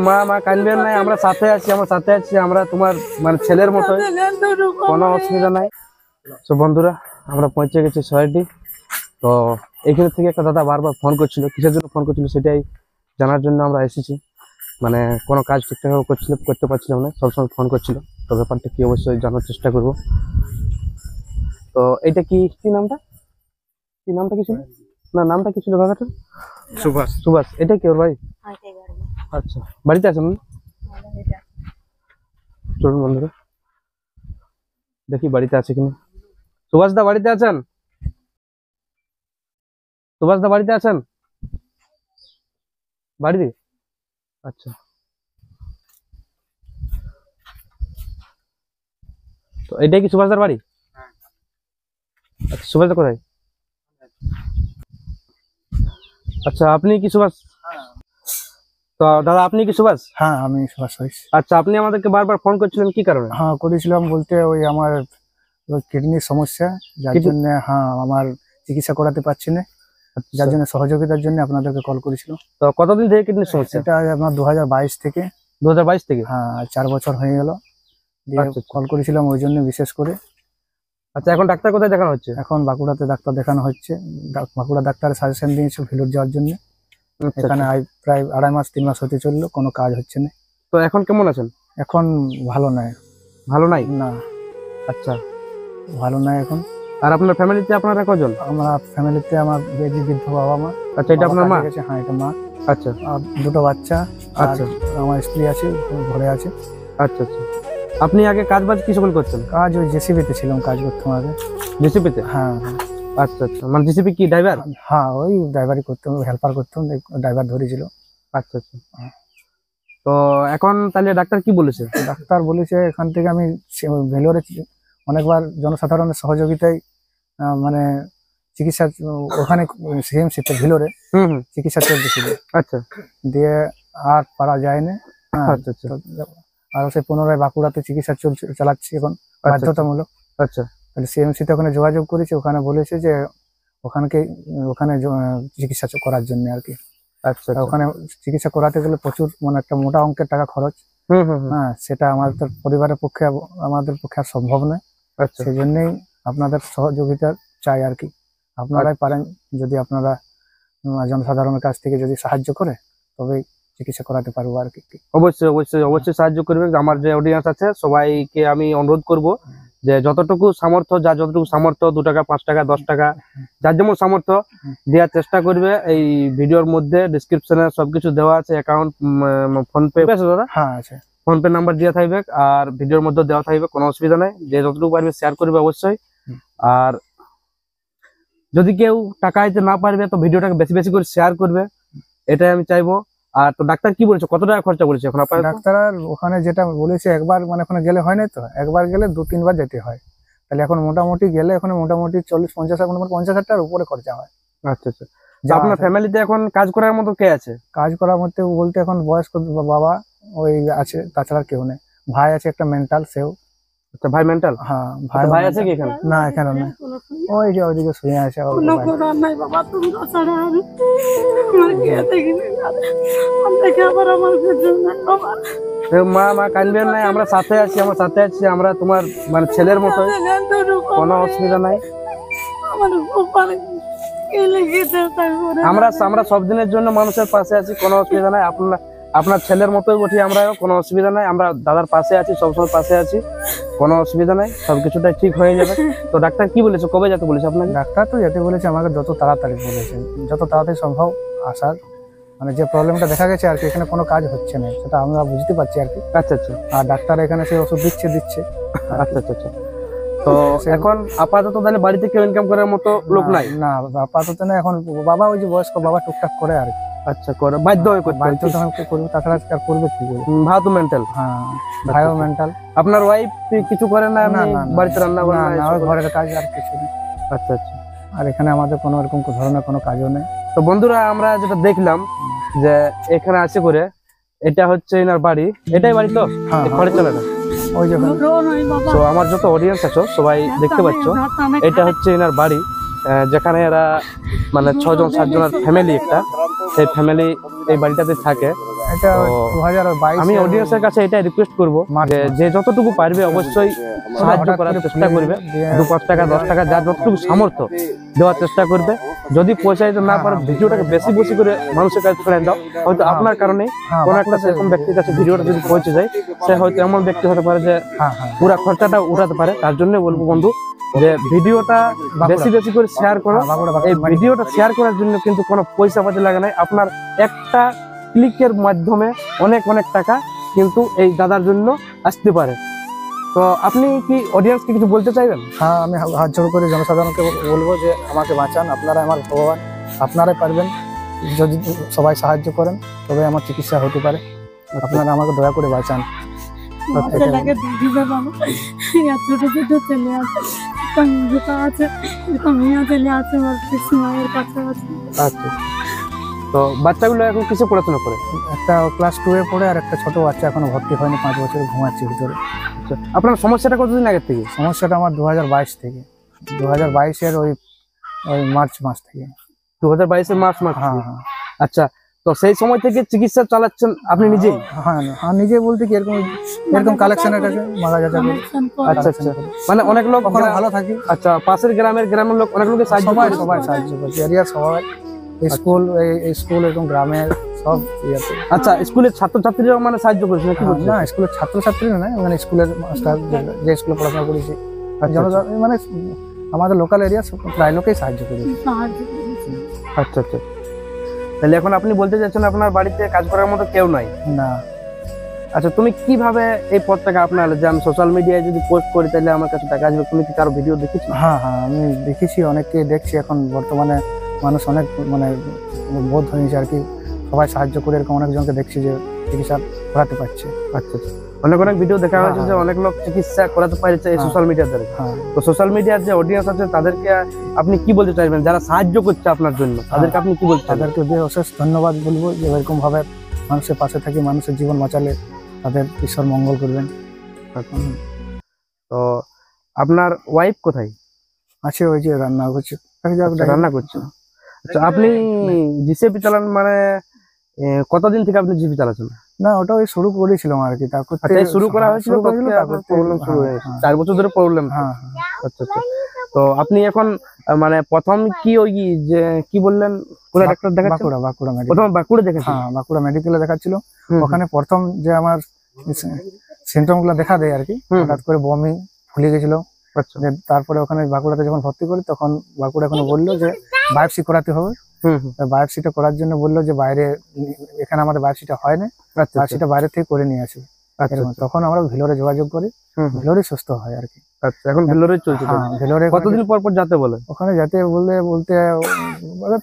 মা মা কাঁদবেন নাই, আমরা সাথে আছি, আমরা তোমার মানে ছেলের মতো, কোনো অসুবিধা নাই। তো বন্ধুরা আমরা পৌঁছে গেছি সোসাইটি। তো এইখান থেকে একটা দাদা বারবার ফোন করছিল, কিসের জন্য ফোন করছিল সেটাই জানার জন্য আমরা এসেছি। মানে কোনো কাজ ঠিকঠাক করতে পারছিলাম না, সবসময় ফোন করছিল। তো ব্যাপারটা কি অবশ্যই জানার চেষ্টা করব। তো এটা কি নামটা কি ছিল না, নামটা কি ছিল দাদাটা? সুভাষ। এটা কি ওর বাড়ি? আচ্ছা, বাড়িতে আছেন? চলুন বন্ধুরা দেখি বাড়িতে আছে কিনা। সুভাষ দা বাড়িতে আছেন? বাড়িতে? আচ্ছা, তো এটাই কি সুভাষদার বাড়ি? আচ্ছা, সুভাষদা কোথায়? আচ্ছা, আপনি কি সুভাষ? তো দাদা আপনি কি সুভাষ? হ্যাঁ আমি সুভাষ। আচ্ছা, আপনি আমাদেরকে বারবার ফোন করছিলেন কি কারণে? হ্যাঁ করেছিলাম বলতে ওই আমার কিডনির সমস্যা, যার জন্য আমার চিকিৎসা করাতে পারছি না, যার জন্য সহযোগিতার জন্য আপনাদেরকে কল করেছিলাম। তো কতদিন থেকে কিডনির সমস্যা? এটা আপনার 2022 থেকে। 2022 থেকে? হ্যাঁ 4 বছর হয়ে গেল। কল করেছিলাম ওই জন্য বিশেষ করে। আচ্ছা, এখন ডাক্তার কোথায় দেখানো হচ্ছে? এখন বাঁকুড়াতে ডাক্তার দেখানো হচ্ছে। বাঁকুড়া ডাক্তারের সাজেশন দিয়েছে ভেলোর যাওয়ার জন্য। এখানে প্রায় 2.5 মাস 3 মাস হতে চললো, কোনো কাজ হচ্ছে না। তো এখন কেমন আছেন? এখন ভালো নাই। না। আচ্ছা, ভালো নাই এখন। আর আপনার ফ্যামিলিতে আপনারা কজন? আমরা ফ্যামিলিতে আমার বৃদ্ধ বাবা মা। আচ্ছা, এটা আপনার মা? হ্যাঁ এটা মা। আচ্ছা, আর 2টো বাচ্চা। আচ্ছা, আমার স্ত্রী আছে, ঘরে আছে। আচ্ছা আচ্ছা। আপনি আগে কাজ কিছু করতেন? কাজ ওই জেসিবিতে ছিলাম, কাজ করতাম আগে। জেসিবিতে? হ্যাঁ। আচ্ছা আচ্ছা, মানে জেসিবি কি ড্রাইভার? হ্যাঁ ওই ড্রাইভারই করতাম, হেল্পার করতাম, ড্রাইভার ধরেছিল। আচ্ছা আচ্ছা। তো এখন তাহলে ডাক্তার কি বলেছে? ডাক্তার বলেছে এখান থেকে আমি ভেলোরে অনেকবার জনসাধারণের সহযোগিতায় মানে চিকিৎসা, ওখানে সিএমসিতে ভেলোরে চিকিৎসা চলতেছিল। আচ্ছা, দিয়ে আর পারা যায় না। আচ্ছা আচ্ছা। আর সে পুনরায় বাঁকুড়াতে চিকিৎসা চালাচ্ছি এখন, বাধ্যতামূলক। আচ্ছা, তাহলে সিএমসিতে ওখানে যোগাযোগ করেছে, ওখানে বলেছে যে ওখানে চিকিৎসা করার জন্য আর কি। আচ্ছা, ওখানে চিকিৎসা করাতে গেলে প্রচুর মানে একটা মোটা অঙ্কের টাকা খরচ। হ্যাঁ, সেটা আমাদের পরিবারের পক্ষে আমাদের পক্ষে আর সম্ভব নয়। আচ্ছা, সেই জন্যই আপনাদের সহযোগিতা চাই আর কি। আপনারাই পারেন, যদি আপনারা জনসাধারণের কাছ থেকে যদি সাহায্য করে তবে চিকিৎসা করাতে পারবো আর কি। অবশ্যই অবশ্যই অবশ্যই সাহায্য করবে। আমার যে অডিয়েন্স আছে সবাইকে আমি অনুরোধ করব যে যতটুকু সামর্থ্য, যার যতটুকু সামর্থ্য, 2 টাকা 5 টাকা 10 টাকা যার যেমন সামর্থ্য দেওয়ার চেষ্টা করবে। এই ভিডিওর মধ্যে ডেসক্রিপশনে সবকিছু দেওয়া আছে, অ্যাকাউন্ট, ফোনপে আছে দাদা? হ্যাঁ আছে, ফোনপে নাম্বার দেওয়া থাকবে আর ভিডিওর মধ্যে দেওয়া থাকবে, কোনো অসুবিধা নাই। যে যতটুকু পারবে শেয়ার করবে অবশ্যই। আর যদি কেউ টাকা দিতে না পারবে তো ভিডিওটাকে বেশি বেশি করে শেয়ার করবে, এটাই আমি চাইবো। আর তো ডাক্তার কি বলেছে, কত টাকা খরচা বলেছে এখন আপনার? ডাক্তার ওখানে যেটা বলেছে, একবার মানে ওখানে গেলে হয় না, তো একবার গেলে 2-3 বার যেতে হয়। তাহলে এখন মোটামুটি গেলে এখন মোটামুটি 40-50 টাকার উপরে খরচা হয়। আচ্ছা আচ্ছা। আপনার ফ্যামিলিতে এখন কাজ করার মতো কে আছে? কাজ করার মধ্যে বলতে এখন বয়স্ক বাবা ওই আছে, তাছাড়া কেউ নেই। ভাই আছে একটা মেন্টাল, সেও। আচ্ছা, ভাই মেন্টাল? হ্যাঁ ভাই আছে কি এখানে? না এখানে না, ওই যে ওইদিকে শুয়ে আছে। মা মা কাঁদবেন নাই, আমরা সাথে আছি, আমরা তোমার মানে ছেলের মতো, কোনো অসুবিধা নাই। আমরা সব দিনের জন্য মানুষের পাশে আছি, কোনো অসুবিধা নাই। আপনার ছেলের মতোই বলি আমরাও, কোনো অসুবিধা নাই। আমরা দাদার পাশে আছি, সবসময় পাশে আছি, কোনো অসুবিধা নাই, সবকিছুটাই ঠিক হয়ে যাবে। তো ডাক্তার কি বলেছে, কবে যেতে বলেছে আপনাকে? ডাক্তার তো যেতে বলেছে আমাকে যত তাড়াতাড়ি বলেছে, যত তাড়াতাড়ি সম্ভব আসার। মানে যে প্রবলেমটা দেখা গেছে আর কি, এখানে কোনো কাজ হচ্ছে না, সেটা আমরা বুঝতে পারছি আর কি। আচ্ছা আচ্ছা। আর ডাক্তার এখানে সে ওষুধ দিচ্ছে। আচ্ছা আচ্ছা আচ্ছা। তো এখন আপাতত তাহলে বাড়িতে কেউ ইনকাম করার মতো লোক নাই? না আপাতত না, এখন বাবা ওই যে বয়স্ক বাবা টুকটাক করে আর কি। আচ্ছা, করে বাধ্য হয়ে করতে? করবে, তাছাড়া আর করবে কি করে? ভাই তো মেন্টাল? হ্যাঁ ভাইও মেন্টাল। আপনার ওয়াইফ কিছু করে না? বাড়িতে রান্না বান্না? ঘরের কাজ আর কিছু নেই। আচ্ছা আচ্ছা। আর এখানে আমাদের কোনো এরকম ধরনের কোনো কাজও নেই। তো বন্ধুরা আমরা যেটা দেখলাম যে এখানে আছে করে, এটা হচ্ছে এনার বাড়ি। এটাই বাড়ি তো? ঘরে চলে না ওই যে। তো আমার যত অডিয়েন্স আছো সবাই দেখতে পাচ্ছ, এটা হচ্ছে এনার বাড়ি। যেখানে এরা মানে 6-7 জনের ফ্যামিলি একটা, সেই ফ্যামিলি এই বাড়িটাতে থাকে। এটা তো 2022 আমি অডিয়েন্সের কাছে এটাই রিকোয়েস্ট করবো যে যতটুকু পারবে অবশ্যই সাহায্য করার চেষ্টা করবে। 2-5 টাকা 10 টাকা যার যতটুকু সামর্থ্য দেওয়ার চেষ্টা করবে। যদি পয়সা দিতে না পারো ভিডিওটাকে বেশি বেশি করে মানুষের কাছে ছড়িয়ে দাও। হয়তো আপনার কারণে কোনো একটা সেরকম ব্যক্তির কাছে ভিডিওটা যদি পৌঁছে যায়, সে হয়তো এমন ব্যক্তি হতে পারে যে পুরা খরচাটা উঠাতে পারে। তার জন্য বলবো বন্ধু যে ভিডিওটা বেশি বেশি করে শেয়ার করো। এই ভিডিওটা শেয়ার করার জন্য কিন্তু কোনো পয়সা পাতি লাগে না। আপনার একটা ক্লিকের মাধ্যমে অনেক অনেক টাকা কিন্তু এই দাদার জন্য আসতে পারে। তো আপনি কি অডিয়েন্সকে কিছু বলতে চাইবেন? হ্যাঁ, আমি হাত জোড় করে জনসাধারণকে বলবো যে আমাকে বাঁচান, আপনারা আমার ভগবান, আপনারাই পারবেন। যদি সবাই সাহায্য করেন তবে আমার চিকিৎসা হতে পারে। আপনারা আমাকে দয়া করে বাঁচান। ছেলেকে দিবে বাবা, ছোট ছোট ছেলে আছে, দুটো আছে, মেয়ে ছেলে আছে, আমার মায়ের কাছে আছে। আচ্ছা, তো বাচ্চাগুলো এখন কিসে পড়াশোনা করে? একটা ক্লাস 2 এ পড়ে আর একটা ছোট বাচ্চা এখনো ভর্তি হয়নি, 5 বছর, ঘুমাচ্ছে ভিতরে। আচ্ছা, আপনার সমস্যাটা কতদিন আগের থেকে? সমস্যাটা আমার 2022 থেকে, 2022-এর ওই মার্চ মাস থেকে। 2022-এর মার্চ মাস? হ্যাঁ হ্যাঁ। আচ্ছা, তো সেই সময় থেকে চিকিৎসা চালাচ্ছেন আপনি নিজেই? হ্যাঁ হ্যাঁ, নিজে বলতে কি এরকম কালেকশনের কাছে মারা যাচ্ছে। আচ্ছা আচ্ছা, মানে অনেক লোক ভালো থাকি। আচ্ছা, পাশের গ্রামের লোক অনেক লোকের সাহায্য করে? সবাই সাহায্য করছে, এরিয়ার সবাই, স্কুল এরকম গ্রামের সব ইয়েতে। আচ্ছা, স্কুলের ছাত্রছাত্রীরাও মানে সাহায্য করেছে নাকি? না, স্কুলের ছাত্রছাত্রী না, মানে স্কুলের মাস্টার যে স্কুলে পড়াশোনা করেছি, মানে আমাদের লোকাল এরিয়া প্রায় লোকেই সাহায্য করেছে। আচ্ছা আচ্ছা, তাহলে এখন আপনি বলতে চাচ্ছেন আপনার বাড়িতে কাজ করার মতো কেউ নাই? না। আচ্ছা, তুমি কিভাবে এই পথটাকে আপনার, যে আমি সোশ্যাল মিডিয়ায় যদি পোস্ট করি তাহলে আমার কাছে টাকা আসবে, তুমি কি কারো ভিডিও দেখেছো? হ্যাঁ হ্যাঁ, আমি দেখেছি, অনেককে দেখছি। এখন বর্তমানে মানুষ অনেক মানে বোধ হয়েছে আর কি, সবাই সাহায্য করে এরকম অনেকজনকে দেখছি যে চিকিৎসা করাতে পারছে। আচ্ছা আচ্ছা, অনেক ভিডিও দেখা হয়েছে যে অনেক লোক চিকিৎসা করাতে পারছে এই সোশ্যাল মিডিয়ার দ্বারা। তো সোশ্যাল মিডিয়ার যে অডিয়েন্স আছে তাদেরকে আপনি কি বলতে চাইবেন, যারা সাহায্য করছে আপনার জন্য, তাদেরকে আপনি কি বলতে চাইবেন? তাদেরকে অশেষ ধন্যবাদ বলবো যে এরকম ভাবে মানুষের পাশে থাকি, মানুষের জীবন বাঁচালে তাদের ঈশ্বর মঙ্গল করবেন। তো আপনার ওয়াইফ কোথায় আছে? ওই যে রান্না করছে। রান্না করছে। আচ্ছা, আপনি জিসিপি চালান মানে কতদিন থেকে আপনি জিসিপি চালাচ্ছেন? না, ওটা ওই শুরু করেছিলাম আর কি, তারপর শুরু করা হয়েছিল, প্রবলেম শুরু হয়েছে, 4 বছর ধরে প্রবলেম। আচ্ছা আচ্ছা, তো আপনি এখন মানে প্রথম কি ওই যে কি বললেন, কোন ডাক্তার দেখাচ্ছেন? বাঁকুড়া মেডিকেল। প্রথম বাঁকুড়া দেখাচ্ছেন? হ্যাঁ, বাঁকুড়া মেডিকেলে দেখাচ্ছিল। ওখানে প্রথম যে আমার সিমটম গুলো দেখা দেয় আর কি, হঠাৎ করে বমি, ফুলে গেছিল। তারপরে ওখানে বাঁকুড়াতে যখন ভর্তি করি তখন বাঁকুড়া এখন বললো যে বায়োপসি করাতে হবে। বায়োপসিটা করার জন্য বললো যে বাইরে, এখানে আমাদের বায়োপসিটা হয় না, বায়োপসিটা বাইরে থেকে করে নিয়ে আসি। তখন আমরা ভেলোরে যোগাযোগ করি, ভেলোরে সুস্থ হয় আর কি। আচ্ছা, এখন ভেলোরে চলছে? ভেলোরে কতদিন পর পর যেতে বলে? ওখানে যেতে বলতে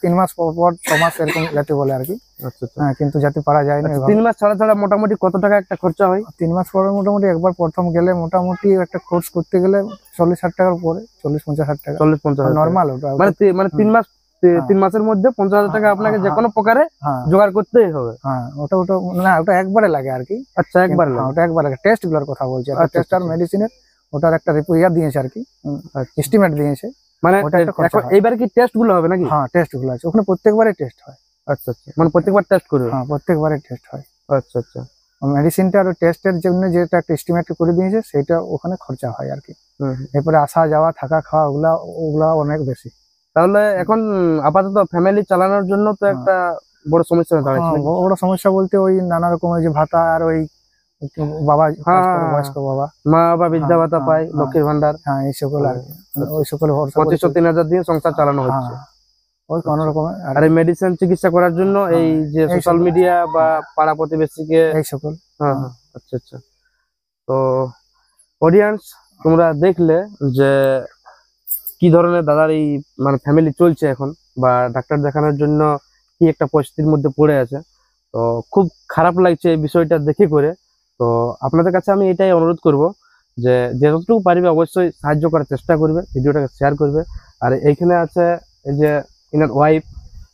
3 মাস পর পর, 6 মাস এরকম যেতে বলে আর কি। আচ্ছা, হ্যাঁ, কিন্তু যেতে পারা যায় না। 3 মাস ছাড়া ছাড়া মোটামুটি কত টাকা একটা খরচা হয়? 3 মাস পরে মোটামুটি একবার প্রথম গেলে মোটামুটি একটা কোর্স করতে গেলে 40-60 টাকার উপরে, 40-50 টাকা। 40-50 নরমাল ওটা, মানে 3 মাসের মধ্যে 50,000 টাকা আপনাকে যে কোনো প্রকারে জোগাড় করতেই হবে। হ্যাঁ, ওটা না, ওটা একবারে লাগে আর কি। আচ্ছা, একবার লাগে? ওটা একবার লাগে। টেস্ট গুলোর কথা বলছি, টেস্ট আর মেডিসিনের ওটার একটা রিপোর্ট দিয়েছে আর কি, এস্টিমেট দিয়েছে। মানে এইবার কি টেস্ট গুলো হবে নাকি? হ্যাঁ, টেস্ট গুলো আছে ওখানে, প্রত্যেকবারই টেস্ট হয়। আচ্ছা আচ্ছা, মানে প্রত্যেকবার টেস্ট করবে? হ্যাঁ, প্রত্যেকবারই টেস্ট হয়। আচ্ছা আচ্ছা, মেডিসিনটা আর টেস্টের জন্য যেটা একটা এস্টিমেট করে দিয়েছে সেটা ওখানে খরচা হয় আর কি। এরপরে আসা যাওয়া, থাকা খাওয়া, ওগুলা অনেক বেশি। তাহলে এখন আপাতত ফ্যামিলি চালানোর জন্য তো একটা বড় সমস্যা দাঁড়াচ্ছে। বড় সমস্যা বলতে ওই নানা রকম ওই যে ভাতা, আর ওই বাবা, বয়স্ক বাবা, মা বাবা বৃদ্ধা ভাতা পায়, লক্ষ্মীর ভান্ডার, হ্যাঁ, এই সকল আর কি। ওই সকল 2500-3000 দিয়ে সংসার চালানো হচ্ছে ওই কোন রকম। আর এই মেডিসিন চিকিৎসা করার জন্য এই যে সোশ্যাল মিডিয়া বা পাড়া প্রতিবেশীকে এই সকল। হ্যাঁ হ্যাঁ, আচ্ছা আচ্ছা। তো অডিয়েন্স, তোমরা দেখলে যে কি ধরনের দাদার এই মানে ফ্যামিলি চলছে এখন, বা ডাক্তার দেখানোর জন্য কি একটা পরিস্থিতির মধ্যে পড়ে আছে। তো খুব খারাপ লাগছে এই বিষয়টা দেখে করে। তো আপনাদের কাছে আমি এটাই অনুরোধ করব যে যতটুকু পারবে অবশ্যই সাহায্য করার চেষ্টা করবে, ভিডিওটাকে শেয়ার করবে। আর এইখানে আছে এই যে ইনার ওয়াইফ,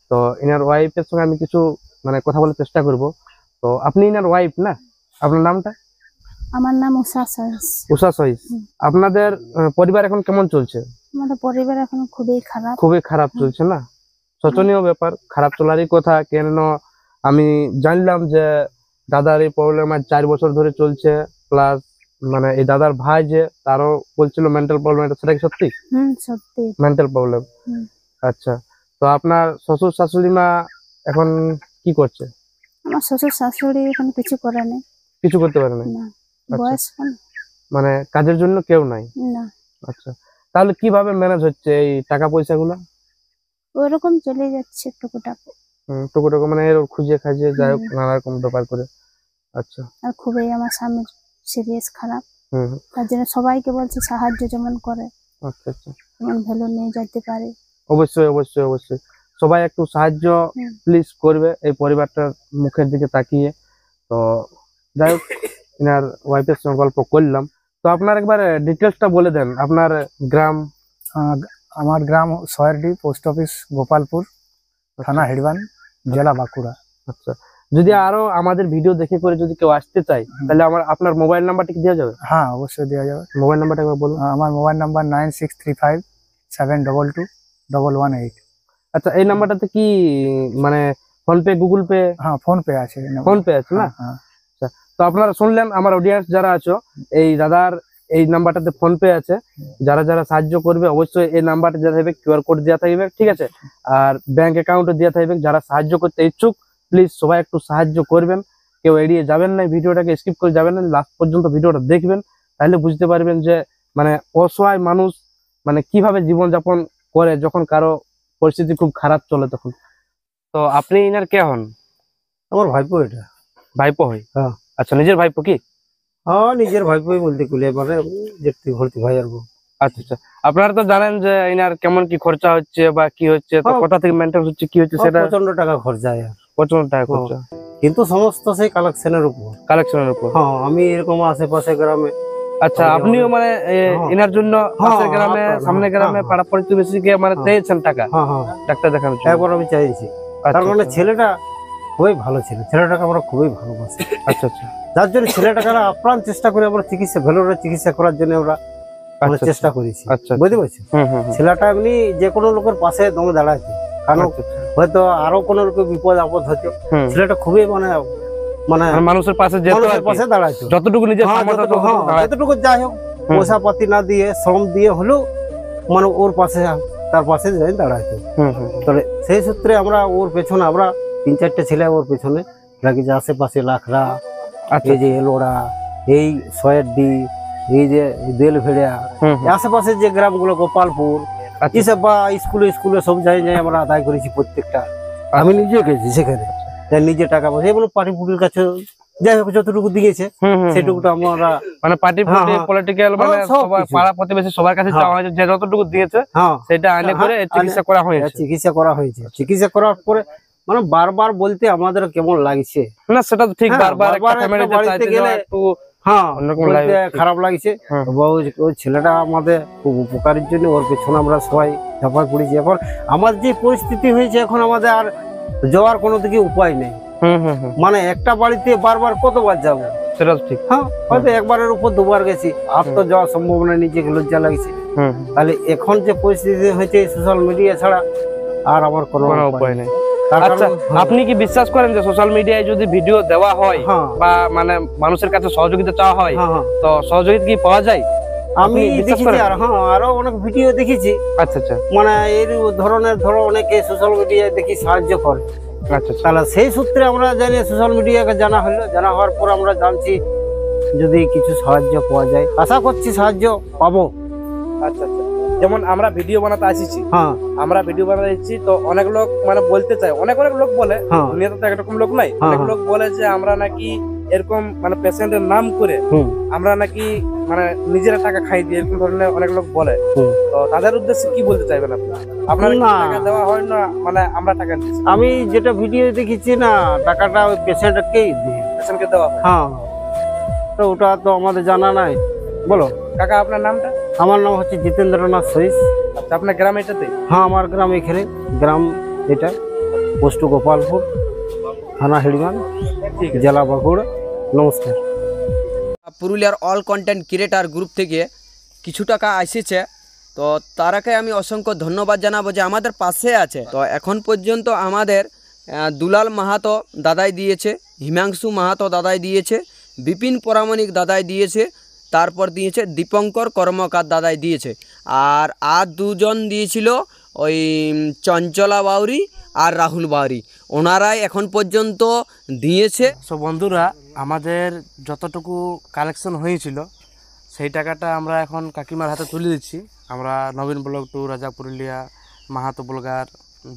তো ইনার ওয়াইফের সঙ্গে আমি কিছু মানে কথা বলার চেষ্টা করব। তো আপনি ইনার ওয়াইফ না? আপনার নামটা? আমার নাম উষা সহিস। উষা সহিস। আপনাদের পরিবার এখন কেমন চলছে? আমাদের পরিবার এখন খুবই খারাপ। খুবই খারাপ চলছে না? শোচনীয় ব্যাপার, খারাপ চলারই কথা। কেন আমি জানলাম যে দাদার এই প্রবলেম আজ 4 বছর ধরে চলছে, প্লাস মানে এই দাদার ভাই যে তারও বলছিল মেন্টাল প্রবলেম, এটা সেটা কি সত্যি? সত্যি মেন্টাল প্রবলেম। আচ্ছা, তো আপনার শ্বশুর শাশুড়ি মা এখন কি করছে? আমার শ্বশুর শাশুড়ি এখন কিছু করে না। কিছু করতে পারে না? না, বয়স কম। মানে কাজের জন্য কেউ নাই? না, আচ্ছা, তাহলে কিভাবে ম্যানেজ হচ্ছে এই টাকা পয়সাগুলো? ওরকম চলে যাচ্ছে টুকুটাকু। টুকু মানে এর খুঁজে খাজিয়ে যাই হোক নানা রকম ব্যাপার করে। আচ্ছা, আর খুবই আমার স্বামীর সিরিয়াস খারাপ, হুম, তার জন্য সবাইকে বলছি সাহায্য যেমন করে আচ্ছা আচ্ছা, তেমন ভালো নিয়ে যেতে পারে। অবশ্যই অবশ্যই অবশ্যই সবাই একটু সাহায্য প্লিজ করবে এই পরিবারটার মুখের দিকে তাকিয়ে। তো যাই হোক, এনার ওয়াইফের সঙ্গে গল্প করলাম। তো আপনার একবার ডিটেলসটা বলে দেন, আপনার গ্রাম। আমার গ্রাম সয়ারডি, পোস্ট অফিস গোপালপুর, থানা হিড়বান, জেলা বাঁকুড়া। আচ্ছা, যদি আরো আমাদের ভিডিও দেখে করে যদি কেউ আসতে চায় তাহলে আপনার মোবাইল নাম্বারটা কি দেওয়া যাবে? হ্যাঁ, অবশ্যই দেওয়া যাবে। মোবাইল নাম্বারটা একবার বলুন। আমার মোবাইল নাম্বার 9635722118। আচ্ছা, এই নাম্বারটাতে কি মানে ফোন পে, গুগল পে? হ্যাঁ, ফোন পে আছে। ফোন পে আছে না? হ্যাঁ। আচ্ছা, তো আপনারা শুনলেন আমার অডিয়েন্স যারা আছো, এই দাদার এই নাম্বারটাতে ফোন পে আছে। যারা যারা সাহায্য করবে অবশ্যই এই নাম্বারটা দেওয়া থাকবে, কিউআর কোড দেওয়া থাকবে, ঠিক আছে? আর ব্যাংক অ্যাকাউন্টও দেওয়া থাকবে। যারা সাহায্য করতে ইচ্ছুক প্লিজ সবাই একটু সাহায্য করবেন, কেউ এড়িয়ে যাবেন না, ভিডিওটাকে স্কিপ করে যাবেন না, লাস্ট পর্যন্ত ভিডিওটা দেখবেন, তাহলে বুঝতে পারবেন যে মানে অসহায় মানুষ মানে কিভাবে জীবনযাপন করে যখন কারো পরিস্থিতি খুব খারাপ চলে তখন। তো আপনি ইনার কে হন? আমার ভাইপো এটা। ভাইপো হয়? হ্যাঁ। আচ্ছা, নিজের ভাইপো কি? হ্যাঁ, নিজের ভাইপোই বলতে গেলে মানে যেতে ভর্তি ভাই আর কি। আচ্ছা আচ্ছা, আপনারা তো জানেন যে ইনার কেমন কি খরচা হচ্ছে বা কি হচ্ছে, তো হ্যাঁ। কোথা থেকে মেনটেন হচ্ছে কি হচ্ছে সেটা প্রচন্ড টাকা খরচা আর প্রচুর টাকা খরচা, কিন্তু সমস্ত সেই কালেকশনের উপর। কালেকশনের উপর। হ্যাঁ, আমি এরকম আশেপাশে গ্রামে। আচ্ছা, আপনিও মানে ইনার জন্য পাশের গ্রামে, সামনের গ্রামে, পাড়া প্রতিবেশীকে মানে দিয়েছেন টাকা হ্যাঁ হ্যাঁ, ডাক্তার দেখানোর জন্য? একবার আমি চাইছি। আচ্ছা, তার মানে আচ্ছা, ছেলেটা খুবই ভালো ছিল, ছেলেটাকে আমরা খুবই ভালোবাসি। আচ্ছা আচ্ছা যার জন্য ছেলেটাকে আপ্রাণ চেষ্টা করে আমরা চিকিৎসা, ভেলোরে চিকিৎসা করার জন্য আমরা আচ্ছা, চেষ্টা করেছি। আচ্ছা, বুঝতে পারছি, হুম হুম হুম, ছেলেটা এমনি যে কোনো লোকের পাশে দমে দাঁড়াচ্ছে, কারণ আচ্ছা, আচ্ছা, হয়তো আরো কোনো লোকের বিপদ আপদ হতো, হুম। ছেলেটা খুবই মানে মানে মানে মানুষের পাশে যেত আর মানুষের কি। পাশে দাঁড়াইতো। যতটুকু নিজের হ্যাঁ, সামর্থ্য যতটুকু, ততটুকু দাঁড়ায়। যতটুকু যাই হোক, হুম। পয়সা পাতি না দিয়ে, শ্রম দিয়ে হলেও মানে ওর পাশে, তার পাশে যাই দাঁড়াইতো। হুম হুম, তাহলে সেই সূত্রে আমরা ওর পেছনে, আমরা 3-4টে ছেলে ওর পেছনে লাগি, যে আশেপাশে লাখরা, আচ্ছা, এই যে এলোড়া, এই সয়ারডি, এই যে বেলভেড়া, হুম হুম, আশেপাশের যে গ্রামগুলো, গোপালপুর, আচ্ছা, এইসব বা স্কুলে সব জায়গায় আমরা আদায় করেছি প্রত্যেকটা। আমি নিজে গেছি সেখানে, যাই নিজে টাকা পয়সা এগুলো পার্টি পুটির কাছে যাই হোক যতটুকু দিয়েছে হুম হুম, সেটুকুটা আমরা। মানে পার্টি হ্যাঁ, হ্যাঁ। পলিটিক্যাল মানে সব সবার কিছু। পাড়া প্রতিবেশী সবার কাছে হ্যাঁ। চাওয়া হয়েছে, যে যতটুকু দিয়েছে হ্যাঁ, সেটা আইনে করে হ্যাঁ, চিকিৎসা করা হয়েছে। চিকিৎসা করা হয়েছে। চিকিৎসা করার পরে মানে বারবার বলতে আমাদের কেমন লাগছে। না সেটা তো ঠিক, হ্যাঁ, বারবার বারবার একটা ফ্যামিলিতে একটা বাড়িতে চাইতে গেলে যাওয়া একটু হ্যাঁ, অন্যরকম বলতে লাগে। খারাপ লাগছে। হুম। তবে ওই ছেলেটা আমাদের খুব উপকারের জন্য ওর পেছনে আমরা সবাই ঝাঁপাই পড়েছি। এখন আমার যে পরিস্থিতি হয়েছে, এখন আমাদের আর যাওয়ার কোনো দিকে উপায় নেই। হুম হুম হুম, মানে একটা বাড়িতে বারবার কতবার যাবো? সেটা তো ঠিক। হ্যাঁ, হয়তো একবারের উপর দুবার গেছি, আর তো যাওয়া সম্ভব না, নিজেকে লজ্জা লাগছে। হুম, তাহলে এখন যে পরিস্থিতি হয়েছে সোশ্যাল মিডিয়া ছাড়া আর আমার কোনো কোনো উপায় উপায় নেই। নেই। তার আচ্ছা, কারণ- হ্যাঁ, আপনি কি বিশ্বাস করেন যে সোশ্যাল মিডিয়ায় যদি ভিডিও দেওয়া হয় হ্যাঁ, বা মানে মানুষের কাছে সহযোগিতা চাওয়া হয়, হ্যাঁ, হ্যাঁ। তো সহযোগিতা কি পাওয়া যায়? আমি আপনি বিশ্বাস দেখেছি, করেন? আর হ্যাঁ, আরো অনেক ভিডিও দেখেছি, আচ্ছা আচ্ছা মানে এই ধরনের অনেকে সোশ্যাল মিডিয়ায় দেখি সাহায্য করে। আচ্ছা আচ্ছা, তাহলে সেই সূত্রে আমরা জানি, সোশ্যাল মিডিয়াকে জানা হলো, জানা হওয়ার পর আমরা জানছি যদি কিছু সাহায্য পাওয়া যায়, আশা করছি সাহায্য পাবো। আচ্ছা আচ্ছা। যেমন আমরা ভিডিও বানাতে আসিছি, হ্যাঁ, আমরা ভিডিও বানাতে এসেছি, তো অনেক লোক মানে বলতে চায়, অনেক লোক বলে, হ্যাঁ, দুনিয়াতে তো একরকম লোক নাই, হ্যাঁ, অনেক হ্যাঁ। লোক বলে যে আমরা নাকি এরকম মানে পেশেন্টের নাম করে হুম, আমরা নাকি মানে নিজেরা টাকা খাই দিই, এরকম ধরনের অনেক লোক বলে। হুম। তো তাদের উদ্দেশ্যে কি বলতে চাইবেন আপনি? আপনার না। টাকা দেওয়া হয় না, মানে আমরা টাকা দিচ্ছি, আমি যেটা ভিডিও দেখেছি না, টাকাটা ওই পেশেন্টকেই দিই। পেশেন্টকে দেওয়া হয়। হ্যাঁ, তো ওটা তো আমাদের জানা নাই। বলো কাকা, আপনার নামটা? আমার নাম হচ্ছে জিতেন্দ্রনাথ সইস। আচ্ছা, আপনার গ্রাম এটাতে? হ্যাঁ, আমার গ্রাম এখানে, গ্রাম এটা পোস্ট গোপালপুর, থানা হিড়বান, ঠিক আছে। জেলা বাঁকুড়া। নমস্কার। পুরুলিয়ার অল কন্টেন্ট ক্রিয়েটার গ্রুপ থেকে কিছু টাকা এসেছে, তো তো তারাকে আমি অসংখ্য ধন্যবাদ জানাবো যে আমাদের পাশে আছে। তো এখন পর্যন্ত আমাদের দুলাল মাহাতো দাদাই দিয়েছে, হিমাংশু মাহাতো দাদাই দিয়েছে, বিপিন পরামানিক দাদাই দিয়েছে, তারপর দিয়েছে দীপঙ্কর কর্মকার দাদাই দিয়েছে, আর দুজন দিয়েছিল ওই চঞ্চলা বাউরি আর রাহুল বাউরি, ওনারাই এখন পর্যন্ত দিয়েছে। সো বন্ধুরা, আমাদের যতটুকু কালেকশন হয়েছিল সেই টাকাটা আমরা এখন কাকিমার হাতে তুলে দিচ্ছি। আমরা নবীন ব্লগ 2, রাজা পুরুলিয়া, মাহাতো ব্লগার,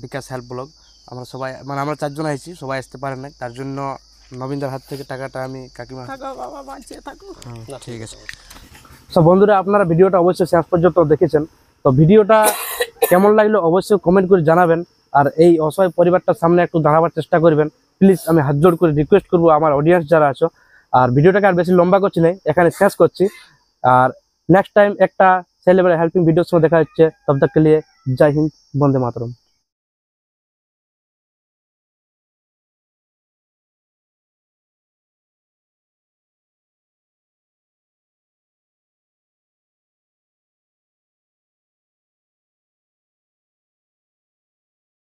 বিকাশ হেল্প ব্লগ, আমরা সবাই মানে আমরা 4 জন আইছি, সবাই আসতে পারে না, তার জন্য নবীনদার হাত থেকে টাকাটা আমি কাকিমার। ঠিক আছে। সো বন্ধুরা, আপনারা ভিডিওটা অবশ্যই শেষ পর্যন্ত দেখেছেন। তো ভিডিওটা কেমন লাগলো অবশ্যই কমেন্ট করে জানাবেন, আর এই অসহায় পরিবারটার সামনে একটু দাঁড়াবার চেষ্টা করবেন প্লিজ। আমি হাত জোড় করে রিকোয়েস্ট করবো আমার অডিয়েন্স যারা আছো। আর ভিডিওটাকে আর বেশি লম্বা করছি না, এখানে শেষ করছি। আর নেক্সট টাইম একটা সেলিব্রেট হেল্পিং ভিডিওর সঙ্গে দেখা হচ্ছে। তব তক কে লিয়ে জয় হিন্দ, বন্দে মাতরম।